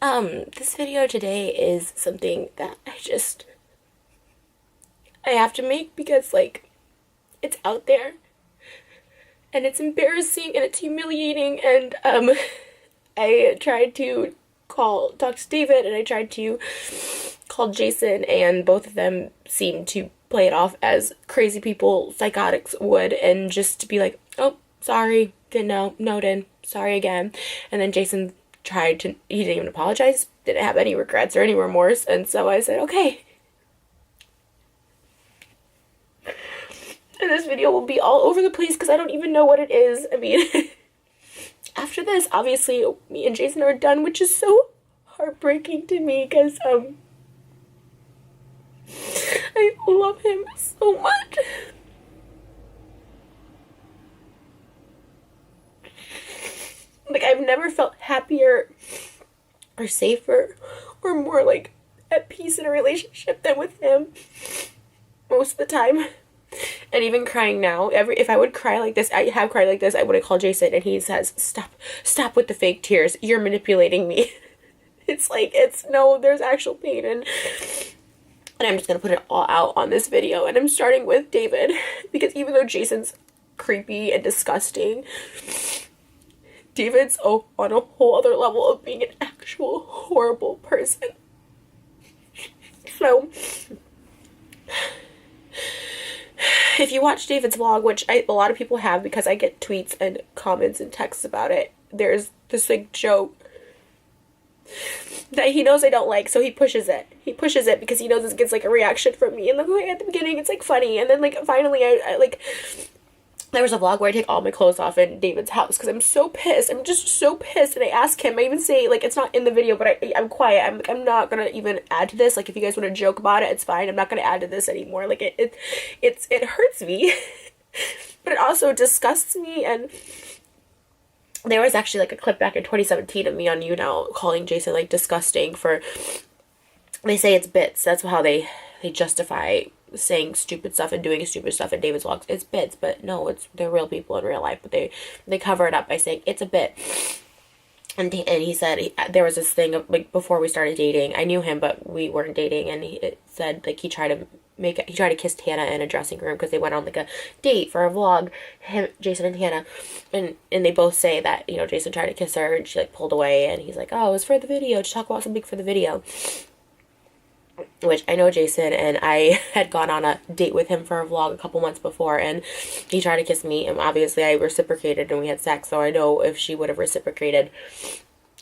This video today is something that I have to make because, like, it's out there and it's embarrassing and it's humiliating, and I tried to talk to David, and I tried to call Jason, and both of them seemed to play it off as crazy people, psychotics would, and just to be like, oh, sorry, didn't know, noted, sorry again. And then Jason he didn't even apologize, didn't have any regrets or any remorse, and so I said, okay. And this video will be all over the place because I don't even know what it is. I mean, after this, obviously, me and Jason are done, which is so heartbreaking to me because, I love him so much. Like, I've never felt happier or safer or more, like, at peace in a relationship than with him most of the time. And even crying now, if I would cry like this, I have cried like this, I would have called Jason, and he says, stop with the fake tears. You're manipulating me. It's like, no, there's actual pain, and I'm just gonna put it all out on this video. And I'm starting with David, because even though Jason's creepy and disgusting, David's on a whole other level of being an actual horrible person. So, if you watch David's vlog, which a lot of people have because I get tweets and comments and texts about it, there's this, like, joke that he knows I don't like, so he pushes it. He pushes it because he knows this gets, like, a reaction from me. And, like, at the beginning, it's, like, funny. And then, like, finally, I like, there was a vlog where I take all my clothes off in David's house because I'm so pissed. I'm just so pissed. And I ask him, I even say, like, it's not in the video, but I'm quiet. I'm not gonna even add to this. Like, if you guys want to joke about it, it's fine. I'm not gonna add to this anymore. Like, it hurts me. But it also disgusts me. And there was actually, like, a clip back in 2017 of me on YouNow calling Jason, like, disgusting for, they say it's bits. That's how they justify saying stupid stuff and doing stupid stuff in David's vlogs. It's bits, but no, they're real people in real life, but they cover it up by saying it's a bit. And he said there was this thing of, like, before we started dating, I knew him, but we weren't dating, and it said, like, he tried to kiss Tana in a dressing room because they went on, like, a date for a vlog, Jason and Tana, and they both say that, you know, Jason tried to kiss her and she, like, pulled away, and he's like, oh, it was for the video, to talk about something for the video. Which I know Jason, and I had gone on a date with him for a vlog a couple months before, and he tried to kiss me, and obviously I reciprocated and we had sex, so I know if she would have reciprocated.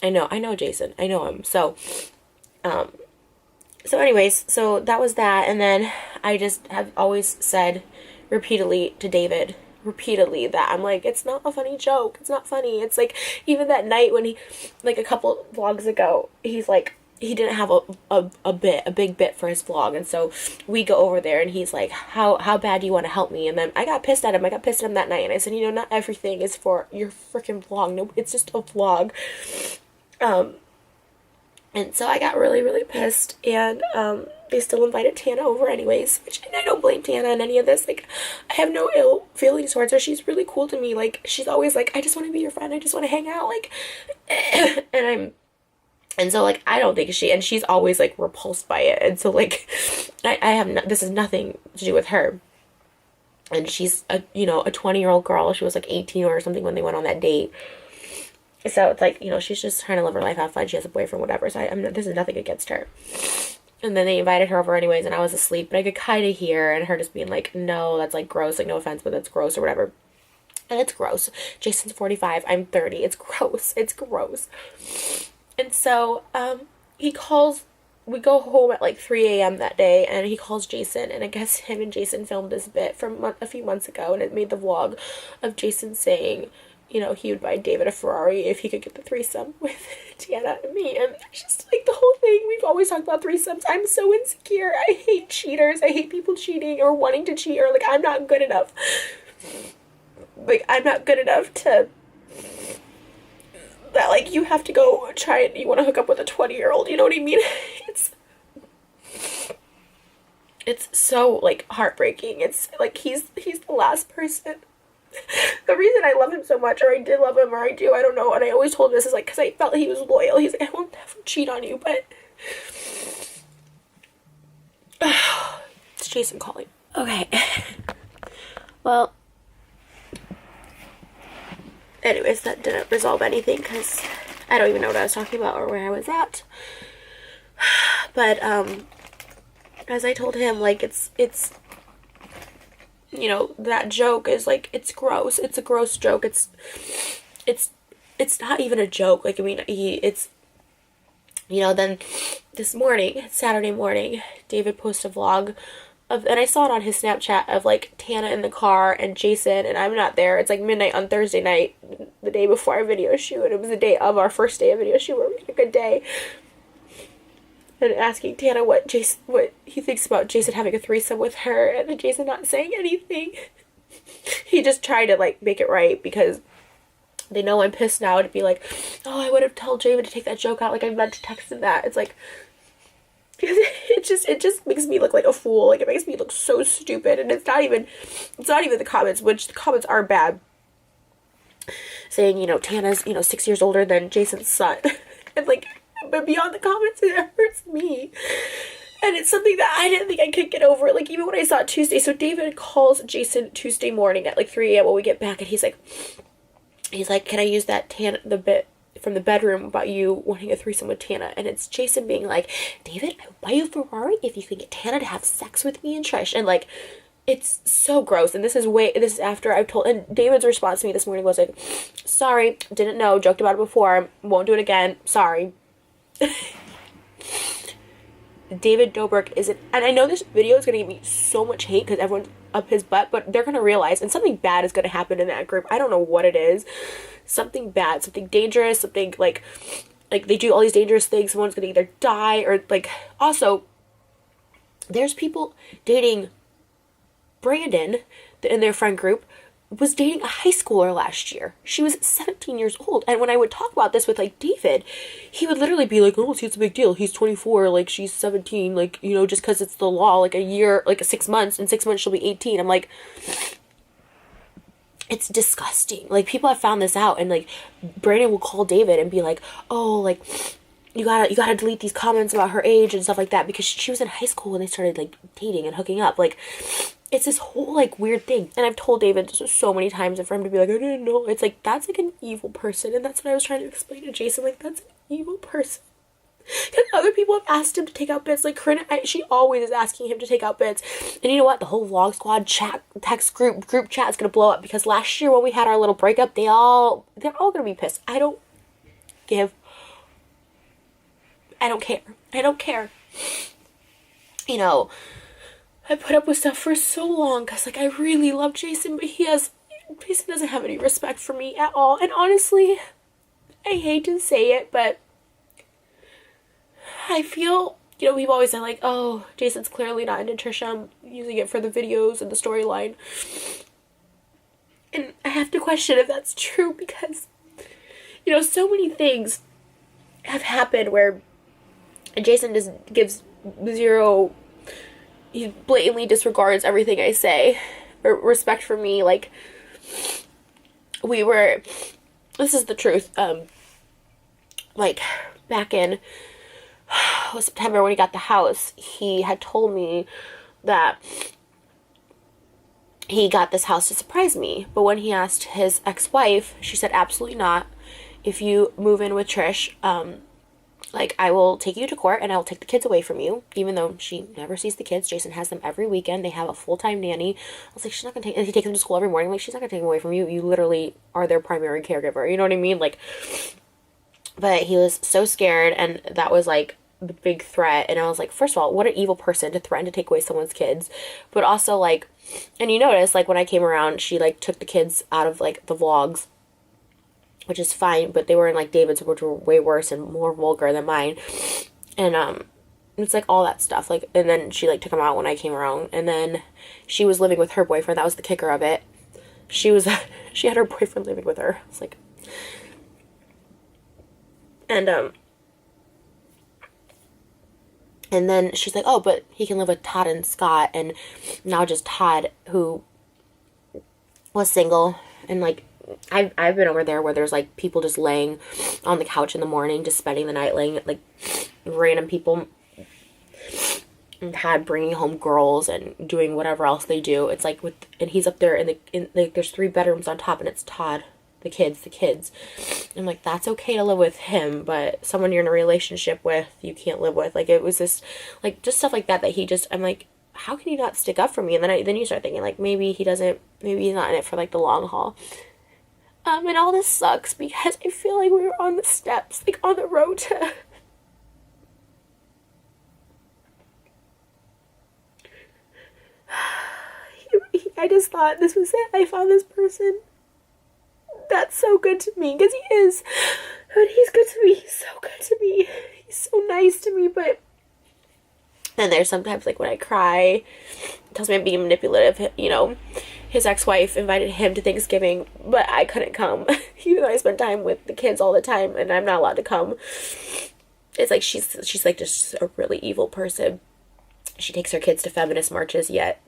I know Jason. I know him. So anyways, so that was that, and then I just have always said repeatedly to David, that I'm like, it's not a funny joke. It's not funny. It's like, even that night when he, like, a couple vlogs ago, he's like, he didn't have a big bit for his vlog, and so we go over there, and he's like, how bad do you want to help me? And then I got pissed at him that night, and I said, you know, not everything is for your freaking vlog. No, it's just a vlog. And so I got really, really pissed, and they still invited Tana over anyways, which, and I don't blame Tana in any of this. Like, I have no ill feelings towards her. She's really cool to me. Like, she's always like, I just want to be your friend. I just want to hang out. Like, and so, like, I don't think she's always, like, repulsed by it. And so, like, this is nothing to do with her. And she's a 20-year-old girl. She was, like, 18 or something when they went on that date. So it's like, you know, she's just trying to live her life, have fun. She has a boyfriend, whatever. So this is nothing against her. And then they invited her over anyways, and I was asleep. But I could kind of hear, and her just being like, no, that's, like, gross. Like, no offense, but that's gross or whatever. And it's gross. Jason's 45. I'm 30. It's gross. It's gross. And so, we go home at, like, 3 a.m. that day, and he calls Jason, and I guess him and Jason filmed this bit from a few months ago, and it made the vlog of Jason saying, you know, he would buy David a Ferrari if he could get the threesome with Tana and me, and it's just, like, the whole thing, we've always talked about threesomes. I'm so insecure. I hate cheaters. I hate people cheating or wanting to cheat, or, like, I'm not good enough. Like, I'm not good enough to... that, like, you have to go try it, you want to hook up with a 20-year-old, you know what I mean? It's so, like, heartbreaking. It's, like, he's the last person The reason I love him so much, or I did love him, or I do, I don't know, and I always told him this, is like, because I felt he was loyal. He's like, I won't never cheat on you, but it's Jason calling. Okay. Well, anyways, that didn't resolve anything, because I don't even know what I was talking about or where I was at. But, as I told him, like, it's, you know, that joke is, like, it's gross. It's a gross joke. It's not even a joke. Like, I mean, it's, you know, then this morning, Saturday morning, David posted a vlog of, and I saw it on his Snapchat, of, like, Tana in the car and Jason, and I'm not there. It's, like, midnight on Thursday night, the day before our video shoot. It was the day of our first day of video shoot, where we had a good day. And asking Tana what he thinks about Jason having a threesome with her, and Jason not saying anything. He just tried to, like, make it right, because they know I'm pissed now, to be like, oh, I would have told David to take that joke out, like, I meant to text him that. It's like, it just makes me look like a fool. Like, it makes me look so stupid, and it's not even the comments, which the comments are bad, saying, you know, Tana's, you know, 6 years older than Jason's son. And, like, but beyond the comments, it hurts me. And it's something that I didn't think I could get over. Like, even when I saw it Tuesday. So David calls Jason Tuesday morning at, like, 3 a.m. when we get back. And he's like, can I use that the bit from the bedroom about you wanting a threesome with Tana? And it's Jason being like, David, I will buy you a Ferrari if you can get Tana to have sex with me and Trish. And, like, it's so gross. And this is after I've told, and David's response to me this morning was like, sorry, didn't know, joked about it before, won't do it again, sorry. David Dobrik isn't, and I know this video is going to give me so much hate because everyone's up his butt, but they're going to realize, and something bad is going to happen in that group. I don't know what it is. Something bad, something dangerous, something like they do all these dangerous things. Someone's going to either die or, like, also, there's people dating Brandon in their friend group was dating a high schooler last year. She was 17 years old. And when I would talk about this with, like, David, he would literally be like, oh, see, it's a big deal. He's 24, like, she's 17, like, you know, just because it's the law, like, a year, like, 6 months, in 6 months she'll be 18. I'm like, it's disgusting. Like, people have found this out, and, like, Brandon will call David and be like, oh, like, you gotta delete these comments about her age and stuff like that, because she was in high school when they started, like, dating and hooking up. Like, it's this whole, like, weird thing. And I've told David so many times, and for him to be like, I didn't know. It's like, that's, like, an evil person. And that's what I was trying to explain to Jason. Like, that's an evil person. Because other people have asked him to take out bits. Like, Corinne, she always is asking him to take out bits. And you know what? The whole Vlog Squad text group chat is going to blow up. Because last year when we had our little breakup, they're all going to be pissed. I don't care. I don't care. You know, I put up with stuff for so long because, like, I really love Jason, but Jason doesn't have any respect for me at all. And honestly, I hate to say it, but I feel, you know, we've always said, like, oh, Jason's clearly not into Trisha. I'm using it for the videos and the storyline. And I have to question if that's true because, you know, so many things have happened where Jason just gives zero, he blatantly disregards everything I say, or respect for me. Like, this is the truth, like, back in September when he got the house, he had told me that he got this house to surprise me, but when he asked his ex-wife, she said, absolutely not. If you move in with Trish, like, I will take you to court and I will take the kids away from you, even though she never sees the kids. Jason has them every weekend. They have a full-time nanny. I was like, she's not going to take, and he takes them to school every morning. I'm like, she's not going to take them away from you. You literally are their primary caregiver. You know what I mean? Like, but he was so scared, and that was, like, the big threat. And I was like, first of all, what an evil person to threaten to take away someone's kids. But also, like, and you notice, like, when I came around, she, like, took the kids out of, like, the vlogs, which is fine, but they were in, like, David's, which were way worse and more vulgar than mine. And, it's, like, all that stuff. Like, and then she, like, took them out when I came around. And then she was living with her boyfriend. That was the kicker of it. She had her boyfriend living with her. It's like, and then she's like, oh, but he can live with Todd and Scott. And now just Todd, who was single, and like I've been over there where there's like people just laying on the couch in the morning, just spending the night, laying like random people, and had bringing home girls and doing whatever else they do. It's like and he's up there in like there's 3 bedrooms on top, and it's Todd, the kids. I'm like, that's okay to live with him, but someone you're in a relationship with, you can't live with. Like, it was this, like, just stuff like that he just, I'm like, how can you not stick up for me? And then you start thinking, like, maybe he's not in it for, like, the long haul. And all this sucks because I feel like we were on the steps, like, on the road to... I just thought this was it. I found this person that's so good to me, because he is. And he's good to me. He's so good to me. He's so nice to me, but... And there's sometimes, like, when I cry, tells me I'm being manipulative, you know. His ex-wife invited him to Thanksgiving, but I couldn't come, even though I spend time with the kids all the time, and I'm not allowed to come. It's like she's like just a really evil person. She takes her kids to feminist marches, yet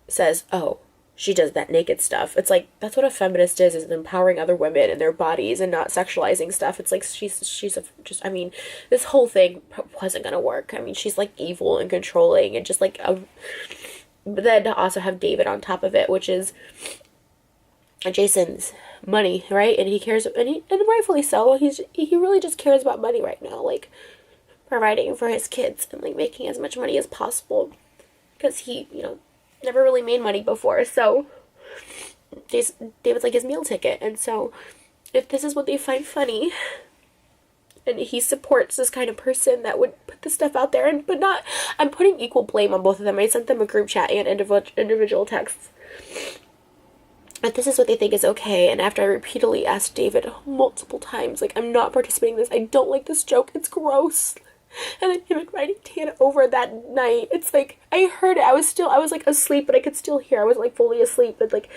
says, oh, she does that naked stuff. It's like, that's what a feminist is empowering other women and their bodies and not sexualizing stuff. It's like, I mean, this whole thing wasn't gonna work. I mean, she's like evil and controlling and just like but then to also have David on top of it, which is Jason's money, right? And he cares, and rightfully so. He really just cares about money right now, like providing for his kids and like making as much money as possible, because he, you know, never really made money before. So David's like his meal ticket. And so if this is what they find funny, and he supports this kind of person that would put this stuff out there, but not, I'm putting equal blame on both of them. I sent them a group chat and individual texts. But this is what they think is okay. And after I repeatedly asked David multiple times, like, I'm not participating in this. I don't like this joke. It's gross. And then him inviting Tana over that night. It's like, I heard it. I was like asleep, but I could still hear. I was like fully asleep, but like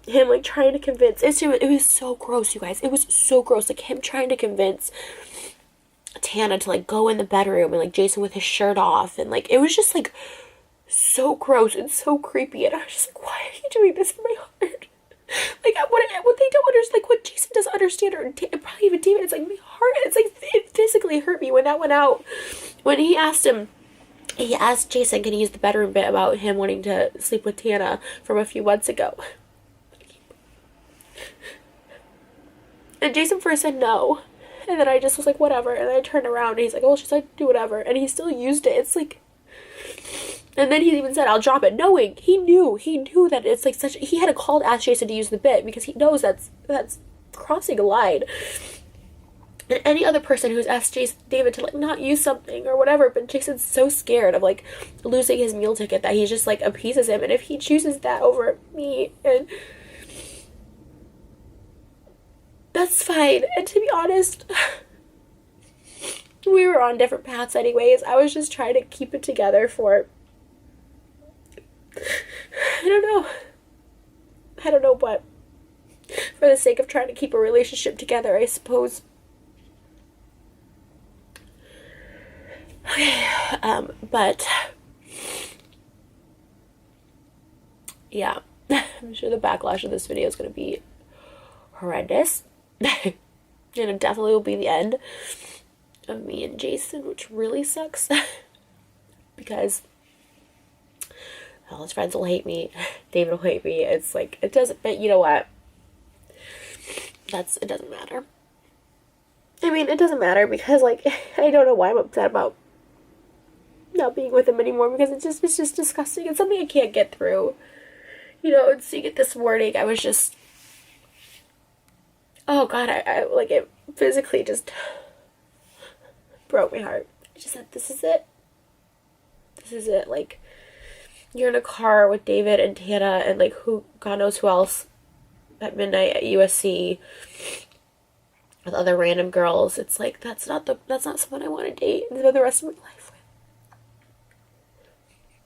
him like trying to convince. It was so gross, you guys. It was so gross. Like him trying to convince Tana to like go in the bedroom, and like Jason with his shirt off, and like it was just like so gross and so creepy. And I was just like, why are you doing this in my heart? Like what they don't understand, like what Jason doesn't understand, or probably even David, it's like my heart, it's like it physically hurt me when that went out. When he asked Jason, can he use the bedroom bit about him wanting to sleep with Tana from a few months ago? And Jason first said no, and then I just was like, whatever. And then I turned around and he's like, oh, she said do whatever, and he still used it. It's like, and then he even said, I'll drop it, knowing he knew that it's like such, he had to call to ask Jason to use the bit, because he knows that's crossing a line. And any other person who's asked David to like not use something or whatever, but Jason's so scared of like losing his meal ticket that he just like appeases him. And if he chooses that over me, and that's fine. And to be honest, we were on different paths anyways. I was just trying to keep it together for, I don't know, but for the sake of trying to keep a relationship together, I suppose. Okay, but yeah, I'm sure the backlash of this video is going to be horrendous. And it definitely will be the end of me and Jason, which really sucks. Because all his friends will hate me, David will hate me. It's like, it doesn't, but you know what? It doesn't matter. I mean, it doesn't matter because, like, I don't know why I'm upset about not being with him anymore, because it's just disgusting. It's something I can't get through. You know, and seeing it this morning, I was just, oh God, I like, it physically just broke my heart. I just said, this is it. This is it. Like, you're in a car with David and Tana and like God knows who else at midnight at USC with other random girls. It's like, that's not someone I want to date and spend the rest of my life with.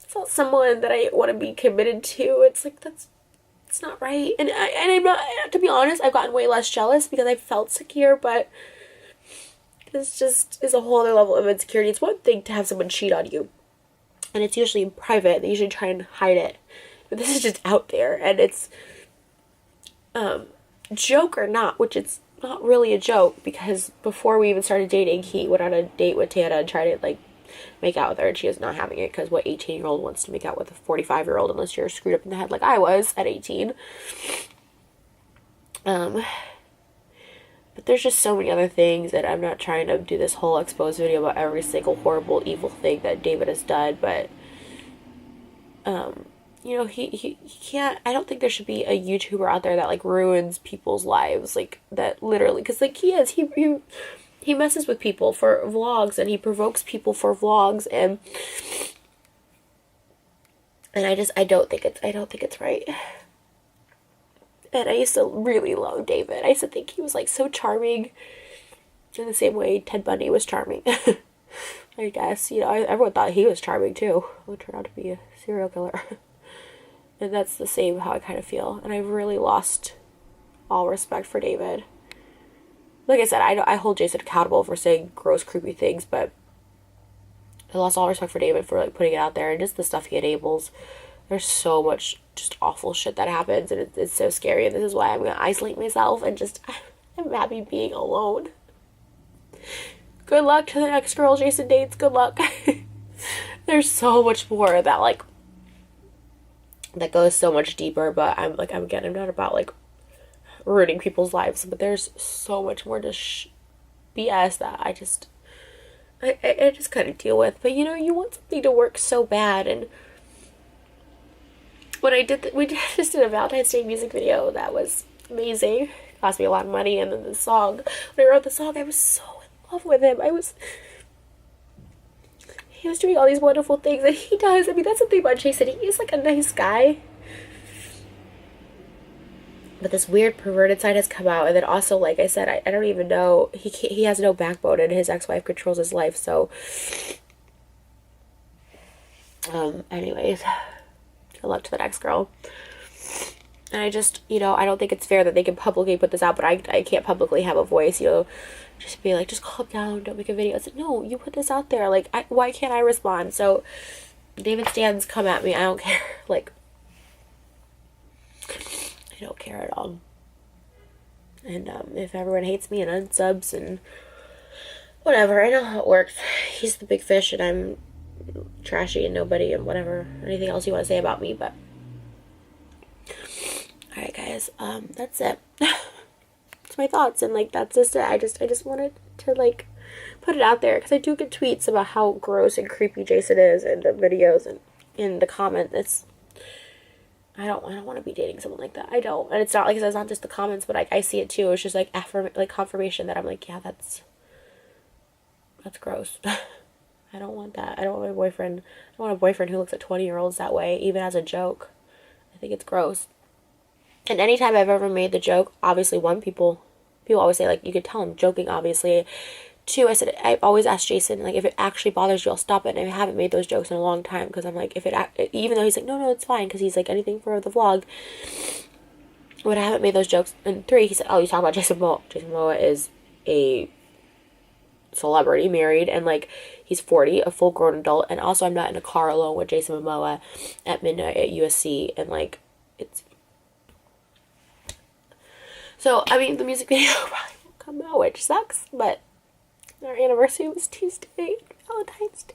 It's not someone that I want to be committed to. It's like, it's not right. And I'm not, to be honest, I've gotten way less jealous because I felt secure, but this just is a whole other level of insecurity. It's one thing to have someone cheat on you, and it's usually in private. They usually try and hide it. But this is just out there, and it's, joke or not, which it's not really a joke, because before we even started dating, he went on a date with Tana and tried to, like, make out with her, and she was not having it, because what 18-year-old wants to make out with a 45-year-old unless you're screwed up in the head like I was at 18. But there's just so many other things that I'm not trying to do this whole expose video about every single horrible, evil thing that David has done, but, you know, he can't, I don't think there should be a YouTuber out there that, like, ruins people's lives, like, that literally, because, like, he messes with people for vlogs, and he provokes people for vlogs, and I don't think it's right. And I used to really love David. I used to think he was, like, so charming, in the same way Ted Bundy was charming. I guess, you know, everyone thought he was charming too, who turned out to be a serial killer. And that's the same how I kind of feel. And I've really lost all respect for David. Like I said, I hold Jason accountable for saying gross, creepy things, but I lost all respect for David for, like, putting it out there, and just the stuff he enables. There's so much just awful shit that happens, and it's so scary, and this is why I'm going to isolate myself, and just, I'm happy being alone. Good luck to the next girl Jason dates. Good luck. There's so much more that, like, that goes so much deeper, but I'm not about, like, ruining people's lives, but there's so much more to BS that I just couldn't deal with. But, you know, you want something to work so bad, and when we just did a Valentine's Day music video that was amazing. It cost me a lot of money, and then the song, when I wrote the song, I was so in love with him. He was doing all these wonderful things, and he does. I mean, that's the thing about Jason. He is, like, a nice guy, but this weird perverted side has come out. And then also, like I said, I don't even know, he has no backbone, and his ex-wife controls his life. So anyways, good luck to the next girl. And I just, you know, I don't think it's fair that they can publicly put this out, but I can't publicly have a voice, you know, just be like, just calm down, don't make a video. It's like, no, you put this out there, like, why can't I respond? So David Stans, come at me, I don't care. Like, I don't care at all. And if everyone hates me and unsubs and whatever, I know how it works. He's the big fish, and I'm trashy and nobody, and whatever, anything else you want to say about me. But alright, guys, that's it. It's my thoughts, and, like, that's just it. I just wanted to, like, put it out there, because I do get tweets about how gross and creepy Jason is in the videos and in the comments. I don't want to be dating someone like that. I don't. And it's not, like, it's not just the comments, but, like, I see it too. It's just, like, confirmation that I'm like, yeah, that's gross. I don't want that. I don't want a boyfriend who looks at 20-year-olds that way, even as a joke. I think it's gross. And anytime I've ever made the joke, obviously, one, people always say, like, you could tell I'm joking, obviously. Two, I said, I've always asked Jason, like, if it actually bothers you, I'll stop it. And I haven't made those jokes in a long time, because I'm like, even though he's like, no, it's fine, because he's like, anything for the vlog. But I haven't made those jokes. And three, he said, oh, you talking about Jason Momoa. Jason Momoa is a celebrity, married, and, like, he's 40, a full-grown adult. And also, I'm not in a car alone with Jason Momoa at midnight at USC, and, like, it's... So, I mean, the music video probably won't come out, which sucks, but our anniversary was Tuesday, Valentine's Day.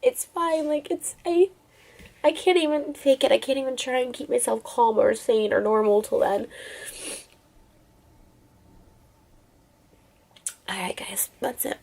It's fine, like, I can't even fake it. I can't even try and keep myself calm or sane or normal till then. Alright, guys, that's it.